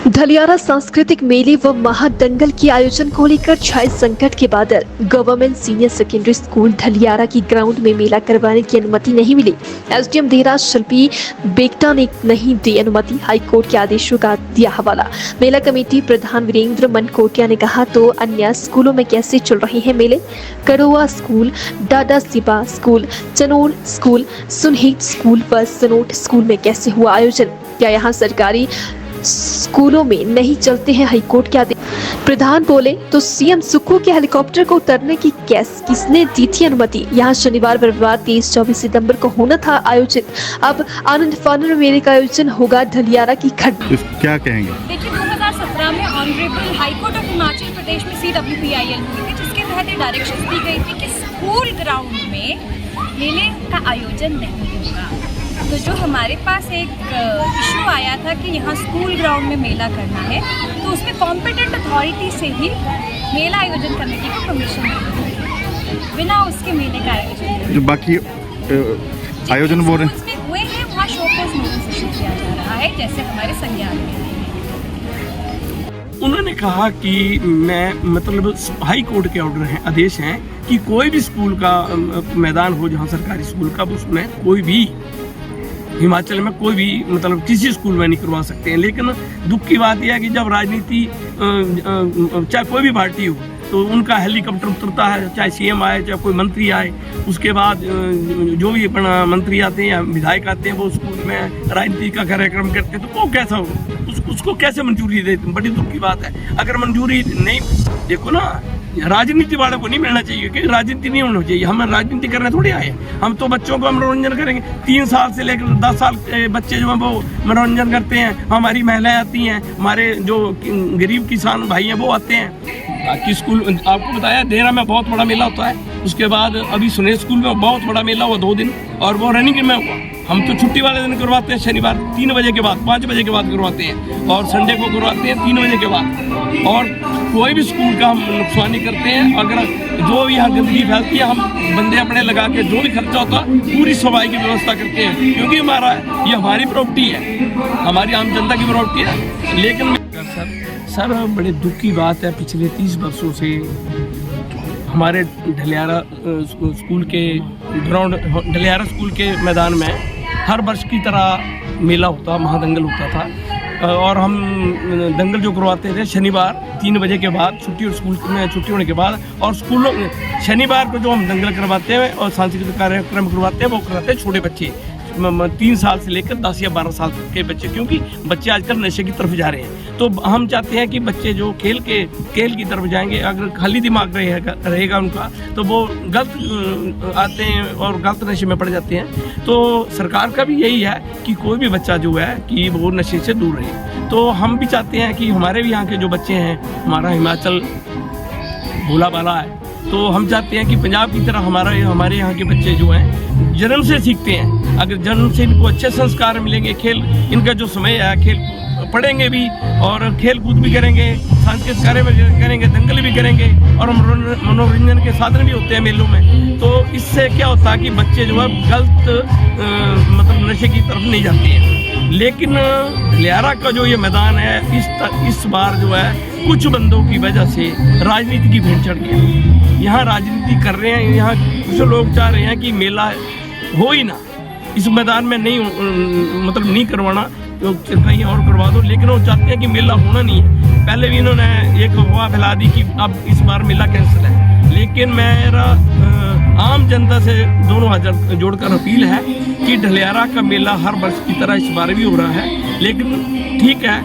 ढलियारा सांस्कृतिक मेले व महादंगल के आयोजन को लेकर छाए संकट के बादल government senior secondary school Dhaliara की ग्राउंड में मेला करवाने की अनुमति नहीं मिली। एसडीएम देहराज शिल्पी बेगटा ने नहीं दी अनुमति, हाईकोर्ट के आदेशों का दिया हवाला। मेला कमेटी प्रधान वीरेंद्र मनकोटिया ने कहा तो अन्य स्कूलों में कैसे चल रहे हैं मेले। कड़ोआ स्कूल, डाडा सिबा स्कूल, चनोर स्कूल, सुनहेत स्कूल व सनोट स्कूल में कैसे हुआ आयोजन? क्या यहाँ सरकारी स्कूलों में नहीं चलते हैं हाईकोर्ट के आदेश? प्रधान बोले तो सीएम सुक्खू के हेलीकॉप्टर को उतरने की किसने दी थी अनुमति? यहाँ शनिवार रविवार 23-24 सितंबर को होना था आयोजित, अब आनंद फानर मेले का आयोजन होगा ढलियारा की खड्ड। क्या कहेंगे? देखिए 2017 में honourable high court of Himachal Pradesh में CWPIL हुई थी, जिसके तहत डायरेक्शंस दी गई थी कि स्कूल ग्राउंड में मेले का आयोजन नहीं होगा। तो जो हमारे पास एक इशू आया था कि यहाँ स्कूल ग्राउंड में मेला करना है, तो उसमें कॉम्पिटेंट अथॉरिटी से ही मेला आयोजन कमेटी को परमिशन मिली, बिना उसके मेले का आयोजन जो बाकी आयोजन वो हुए हैं वहाँ शो कोज नोटिस इशू किया जा रहा है, जैसे हमारे संज्ञान में। उन्होंने कहा कि मैं मतलब हाई कोर्ट के ऑर्डर हैं, आदेश हैं कि कोई भी स्कूल का मैदान हो जहाँ सरकारी स्कूल का, उसमें कोई भी हिमाचल में कोई भी मतलब किसी स्कूल में नहीं करवा सकते हैं। लेकिन दुख की बात यह है कि जब राजनीति चाहे कोई भी पार्टी हो तो उनका हेलीकॉप्टर उतरता है, चाहे सीएम आए चाहे कोई मंत्री आए, उसके बाद जो भी अपना मंत्री आते हैं या विधायक आते हैं वो स्कूल में राजनीति का कार्यक्रम करते हैं, तो वो कैसा हो उसको कैसे मंजूरी देते? बड़ी दुख की बात है। अगर मंजूरी नहीं, देखो ना, राजनीति वालों को नहीं मिलना चाहिए, क्योंकि राजनीति नहीं होनी चाहिए। हम राजनीति करने थोड़ी आए, हम तो बच्चों का मनोरंजन करेंगे। 3 साल से लेकर 10 साल के बच्चे जो हैं वो मनोरंजन करते हैं, हमारी महिलाएं आती हैं, हमारे जो गरीब किसान भाई हैं वो आते हैं। बाकी स्कूल आपको बताया देहरा में बहुत बड़ा मेला होता है, उसके बाद अभी सुने स्कूल में बहुत बड़ा मेला हुआ 2 दिन, और वो रनिंग में हुआ। हम तो छुट्टी वाले दिन करवाते हैं, शनिवार 3 बजे के बाद 5 बजे के बाद करवाते हैं, और संडे को करवाते हैं 3 बजे के बाद। और कोई भी स्कूल का हम नुकसान नहीं करते हैं। अगर जो भी यहाँ गंदगी फैलती है, हम बंदे अपने लगा के जो भी खर्चा होता है पूरी सफाई की व्यवस्था करते हैं, क्योंकि ये हमारी प्रॉपर्टी है, हमारी आम जनता की प्रॉपर्टी है। लेकिन सर बड़े दुख की बात है, पिछले 30 वर्षों से हमारे ढलियारा स्कूल के ग्राउंड, ढलियारा स्कूल के मैदान में हर वर्ष की तरह मेला होता, महादंगल होता था, और हम दंगल जो करवाते थे शनिवार 3 बजे के बाद, छुट्टी और स्कूल में छुट्टी होने के बाद, और स्कूलों शनिवार को जो हम दंगल करवाते हैं और सांस्कृतिक कार्यक्रम करवाते हैं वो करवाते हैं छोटे बच्चे, 3 साल से लेकर 10 या 12 साल तक के बच्चे, क्योंकि बच्चे आजकल नशे की तरफ जा रहे हैं। तो हम चाहते हैं कि बच्चे जो खेल की तरफ जाएंगे, अगर खाली दिमाग रहेगा उनका, तो वो गलत आते हैं और गलत नशे में पड़ जाते हैं। तो सरकार का भी यही है कि कोई भी बच्चा जो है कि वो नशे से दूर रहे। तो हम भी चाहते हैं कि हमारे भी यहाँ के जो बच्चे हैं, हमारा हिमाचल भोला भाला है, तो हम चाहते हैं कि पंजाब की तरह हमारे यहाँ के बच्चे जो हैं जन्म से सीखते हैं। अगर जन्म से इनको अच्छे संस्कार मिलेंगे, खेल इनका जो समय है, खेल पढ़ेंगे भी और खेल कूद भी करेंगे, सांस्कृतिक कार्य भी करेंगे, दंगल भी करेंगे, और मनोरंजन के साधन भी होते हैं मेलों में। तो इससे क्या होता है कि बच्चे जो है गलत मतलब नशे की तरफ नहीं जाते हैं। लेकिन ढलियारा का जो ये मैदान है, इस बार जो है कुछ बंदों की वजह से राजनीति की भेंट चढ़ गई। यहाँ राजनीति कर रहे हैं, यहाँ कुछ लोग चाह रहे हैं कि मेला हो ही ना, इस मैदान में नहीं मतलब नहीं करवाना, तो कहीं और करवा दो। लेकिन वो चाहते हैं कि मेला होना नहीं है। पहले भी इन्होंने एक अफवाह फैला दी कि अब इस बार मेला कैंसिल है। लेकिन मेरा आम जनता से दोनों हाथ जोड़कर अपील है कि ढलियारा का मेला हर वर्ष की तरह इस बार भी हो रहा है। लेकिन ठीक है,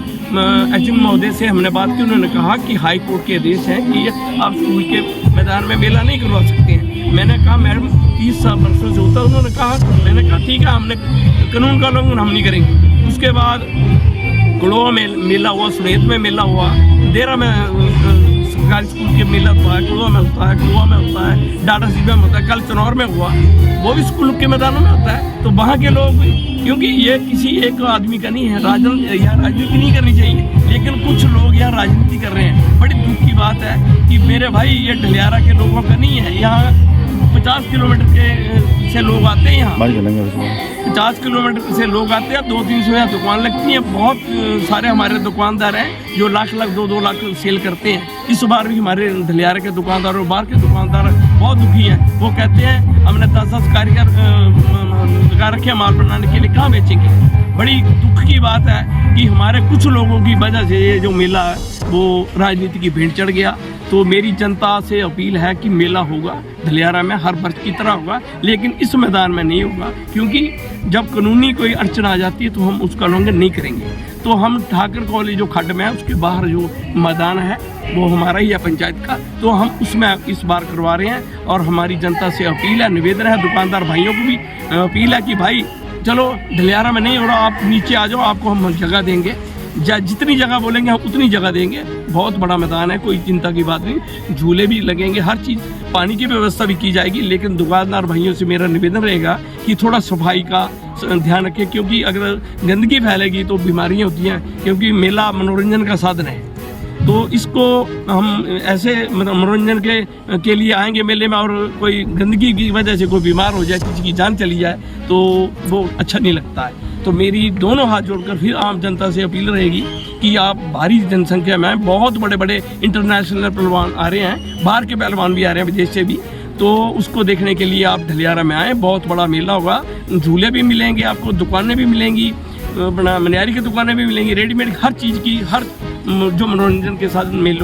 एसडीएम महोदय से हमने बात की, उन्होंने कहा कि हाई कोर्ट के आदेश हैं कि आप स्कूल के मैदान में मेला नहीं करवा सकते हैं। मैंने कहा मैडम 30 वर्षों से होता है। उन्होंने कहा, मैंने कहा ठीक है, हमने कानून का उल्लंघन हम नहीं करेंगे। उसके बाद कड़ोआ में मेला हुआ, सुनेत में मेला हुआ, देहरा में सरकारी स्कूल के मेला होता है, कड़ोआ में होता है, कड़ोआ में होता है, डाडा सिबा में होता है, कल चनौर में हुआ, वो भी स्कूल के मैदानों में होता है। तो वहाँ के लोग, क्योंकि ये किसी एक आदमी का नहीं है, यहाँ राजनीति नहीं करनी चाहिए, लेकिन कुछ लोग यहाँ राजनीति कर रहे हैं। बड़ी दुख की बात है कि मेरे भाई ये ढलियारा के लोगों का नहीं है। यहाँ 50 किलोमीटर के से लोग आते हैं यहाँ। बाहर चलेंगे उसमें। 50 किलोमीटर से लोग आते हैं, 200-300 यहाँ दुकान लगती है। बहुत सारे हमारे दुकानदार हैं जो लाख 2-2 लाख सेल करते हैं। इस बार भी हमारे धलियारा के दुकानदार और बाहर के दुकानदार बहुत दुखी हैं। वो कहते हैं हमने 10 कारीगर लगा रखे हैं माल बनाने के लिए, कहाँ बेचेंगे। बड़ी दुख की बात है कि हमारे कुछ लोगों की वजह से ये जो मेला है वो राजनीति की भेंट चढ़ गया। तो मेरी जनता से अपील है कि मेला होगा धलियारा में, हर वर्ष की तरह होगा, लेकिन इस मैदान में नहीं होगा, क्योंकि जब कानूनी कोई अड़चन आ जाती है तो हम उसका उल्लंघन नहीं करेंगे। तो हम ठाकर कॉलेज जो खड्ड में है उसके बाहर जो मैदान है वो हमारा ही है पंचायत का, तो हम उसमें इस बार करवा रहे हैं। और हमारी जनता से अपील है, निवेदन है, दुकानदार भाइयों को भी अपील है कि भाई चलो धलियारा में नहीं हो रहा, आप नीचे आ जाओ, आपको हम जगह देंगे, जितनी जगह बोलेंगे हम उतनी जगह देंगे। बहुत बड़ा मैदान है, कोई चिंता की बात नहीं, झूले भी लगेंगे, हर चीज़, पानी की व्यवस्था भी की जाएगी। लेकिन दुकानदार भाइयों से मेरा निवेदन रहेगा कि थोड़ा सफाई का ध्यान रखें, क्योंकि अगर गंदगी फैलेगी तो बीमारियाँ होती हैं, क्योंकि मेला मनोरंजन का साधन है। तो इसको हम ऐसे मनोरंजन के लिए आएंगे मेले में और कोई गंदगी की वजह से कोई बीमार हो जाए, किसी की जान चली जाए, तो वो अच्छा नहीं लगता है। तो मेरी दोनों हाथ जोड़कर फिर आम जनता से अपील रहेगी कि आप भारी जनसंख्या में, बहुत बड़े बड़े इंटरनेशनल पहलवान आ रहे हैं, बाहर के पहलवान भी आ रहे हैं विदेश से भी, तो उसको देखने के लिए आप धलियारा में आएँ। बहुत बड़ा मेला होगा, झूले भी मिलेंगे आपको, दुकानें भी मिलेंगी, अपना मनियारी की दुकानें भी मिलेंगी, रेडीमेड हर चीज़ की, हर जो मनोरंजन के साथ मेले